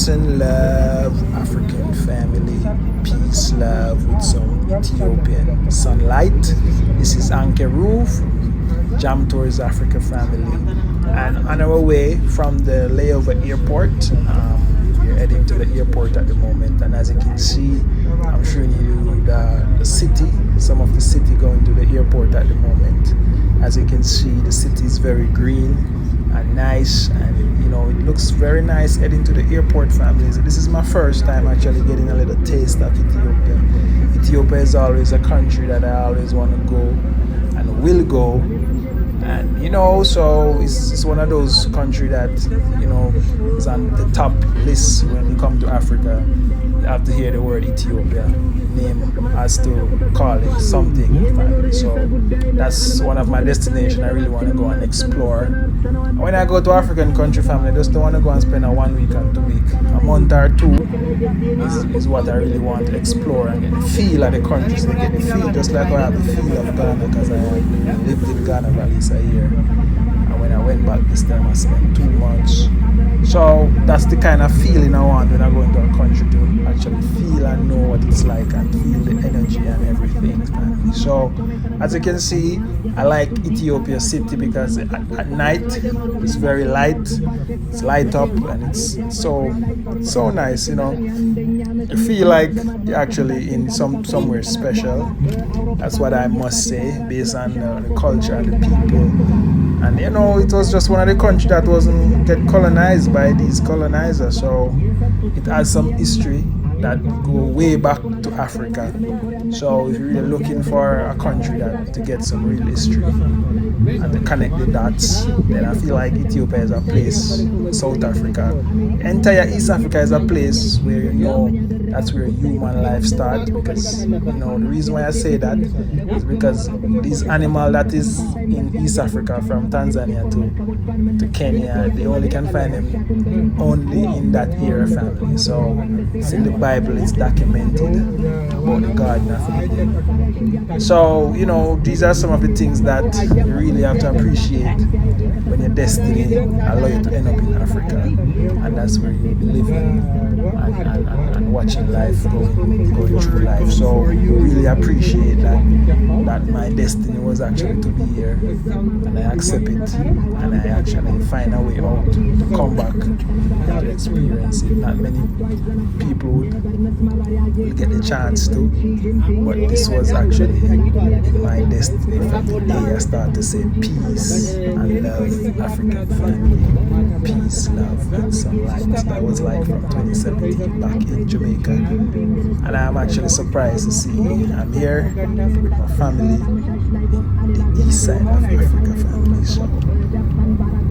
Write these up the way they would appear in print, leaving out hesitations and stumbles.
and love, African family, peace, love with some Ethiopian sunlight. This is Anke Roof, Jam Tours Africa family, and on our way from the layover airport. We're heading to the airport at the moment, and as you can see, I'm showing you the city, some of the city going to the airport at the moment. As you can see, the city is very green and nice, and it looks very nice heading to the airport, families. This is my first time actually getting a little taste of Ethiopia. Ethiopia is always a country that I always want to go and will go, and so it's one of those countries that is on the top list when you come to Africa. You have to hear the word Ethiopia. Name has to call it something. So that's one of my destinations I really want to go and explore. When I go to African country, family, I just don't want to go and spend a 1 week and 2 week. A month or two is what I really want to explore and get the feel of the countries. They get the feel just like I have the feel of Ghana, because I lived in Ghana for at least a year. And when I went back this time, I spent 2 months. So that's the kind of feeling I want when I go into a country, to actually feel and know what it's like and feel the energy and everything. So as you can see, I like Ethiopia city because at night it's very light, it's light up, and it's so nice. You feel like you're actually in somewhere special. That's what I must say, based on the culture and the people. And it was just one of the countries that wasn't get colonized by these colonizers, so it has some history that go way back to Africa. So if you're really looking for a country to get some real history and to connect the dots, then I feel like Ethiopia is a place, South Africa, entire East Africa is a place where that's where human life starts. Because the reason why I say that is because this animal that is in East Africa, from Tanzania to Kenya, they only can find them only in that area, family. So it's in the Bible, it's documented about the Garden of Eden. So these are some of the things that you really have to appreciate when your destiny allow you to end up in Africa, and that's where you'll be living and watching life going through life. So really appreciate that my destiny was actually to be here, and I accept it, and I actually find a way out to come back and to experience it. Not many people will get the chance to, but this was actually my destiny. From the day I started to say peace and love, African family, peace, love, and sunlight. That was like from 2017 back in Jamaica, and I'm actually surprised to see I'm here with my family in the east side of Africa, family.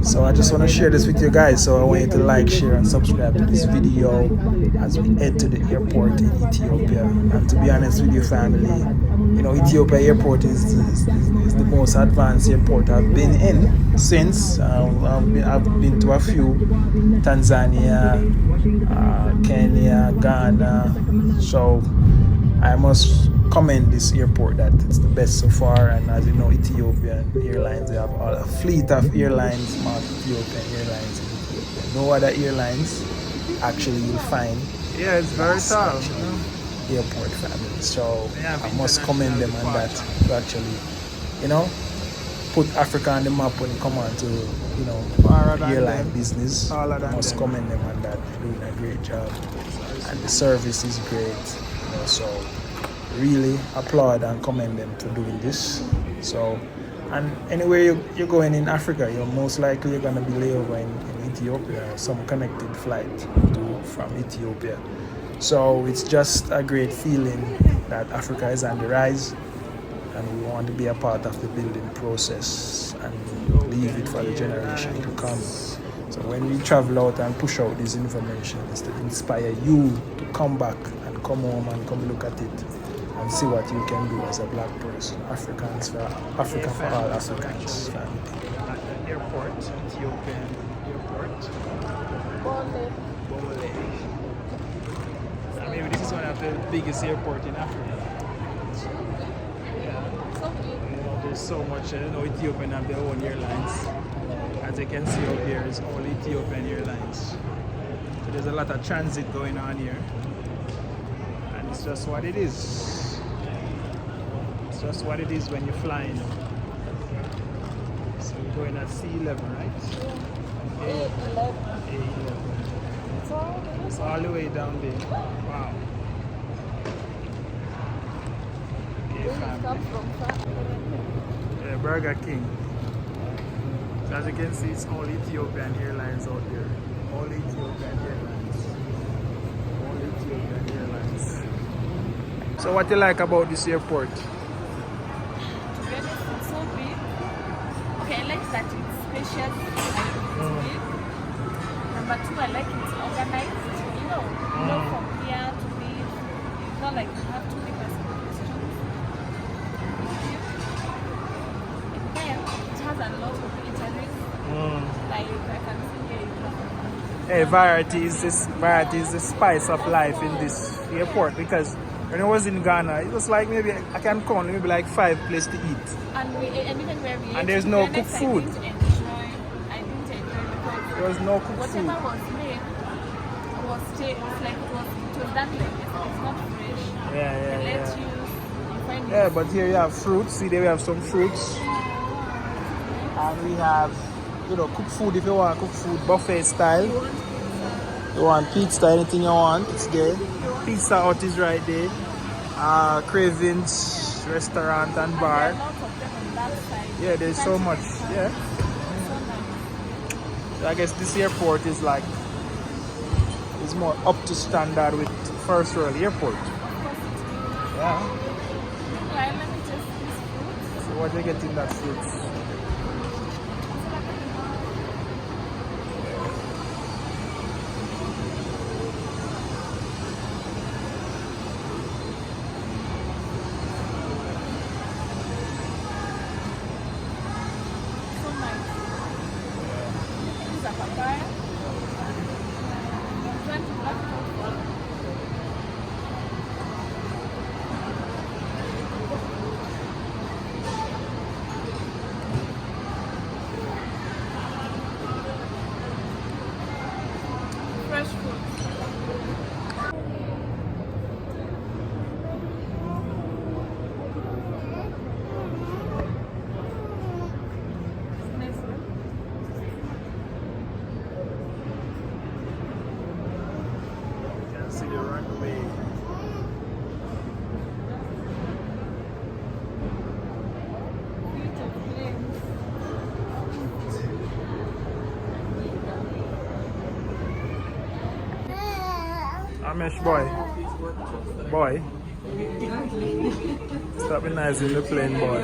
So I just want to share this with you guys. So I want you to like, share, and subscribe to this video as we head to the airport in Ethiopia. And to be honest with you, family, Ethiopia airport is the most advanced airport I've been in since. I've been to a few: Tanzania, Kenya, Ghana. So I must commend this airport that it's the best so far. And as you know, Ethiopian Airlines, they have a fleet of airlines marked Ethiopian Airlines in Ethiopia. No other airlines actually you'll find. Yeah, it's very tall. Airport, family. So I must commend them on that, to actually, put Africa on the map when it comes on to airline business. I must commend them on that. They're doing a great job, and the service is great. So really applaud and commend them for doing this. So, and anywhere you're going in Africa, most likely you're going to be layover in Ethiopia, or some connected flight from Ethiopia. So it's just a great feeling that Africa is on the rise, and we want to be a part of the building process and leave it for the generation to come. So when we travel out and push out this information, it's to inspire you to come back and come home and come look at it and see what you can do as a black person. Africa for all Africans. At the airport, Ethiopian airport. Bole. Maybe this is one of the biggest airports in Africa. Yeah. There's so much. Ethiopian have their own airlines. As you can see up here, it's all Ethiopian Airlines. There's a lot of transit going on here, and it's just what it is. It's just what it is when you're flying. So we're going at sea level, right? A11. It's all the way down there. Wow. Yeah, Burger King. So as you can see, it's all Ethiopian Airlines out there. All Ethiopian Airlines. All Ethiopian Airlines. So what do you like about this airport? To be honest, it's so big. Okay, I like that it's spacious, like it's big. Number two, I like it's organized. You know from here to there. It's not like you have to make a simple questions. And then it has a lot of eateries. Like I can see here. Hey, variety is the spice of life in this airport, because when I was in Ghana, it was like maybe I can count maybe like 5 places to eat. And even where we ate, and there's no cooked food. I didn't enjoy because There was no cooked food. whatever was made was like it was done like this. It's not fresh. Yeah. Lettuce, you find Yeah, it. but here you have fruits. See, there we have some fruits. And we have, cooked food if you want cooked food, buffet style. You want pizza, anything you want, it's there. Pizza Hut is right there. Cravings, restaurant and bar. There are lots of them on that side. Yeah, there's so much. Yeah. So nice. So I guess this airport is more up to standard with first world airport. Yeah. Well, let me just this fruit. So what do you get in that fruits? So nice. This is a papaya. 20 black pepper. Fresh fruit. Nice one. You can see the runway. Beautiful planes. Amish boy. Boy. Stop being nice in the plane, boy.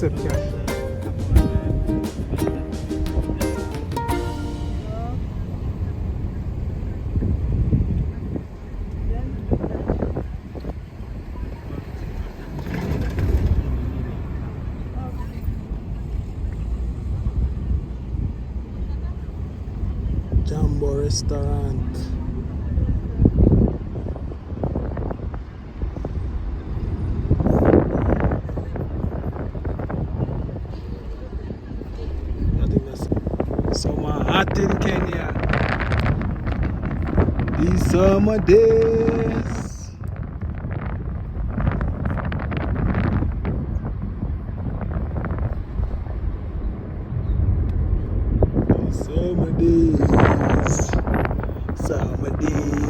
exception. Jumbo restaurant. I think that's summer hot in Kenya. These summer days. These summer days. Summer days.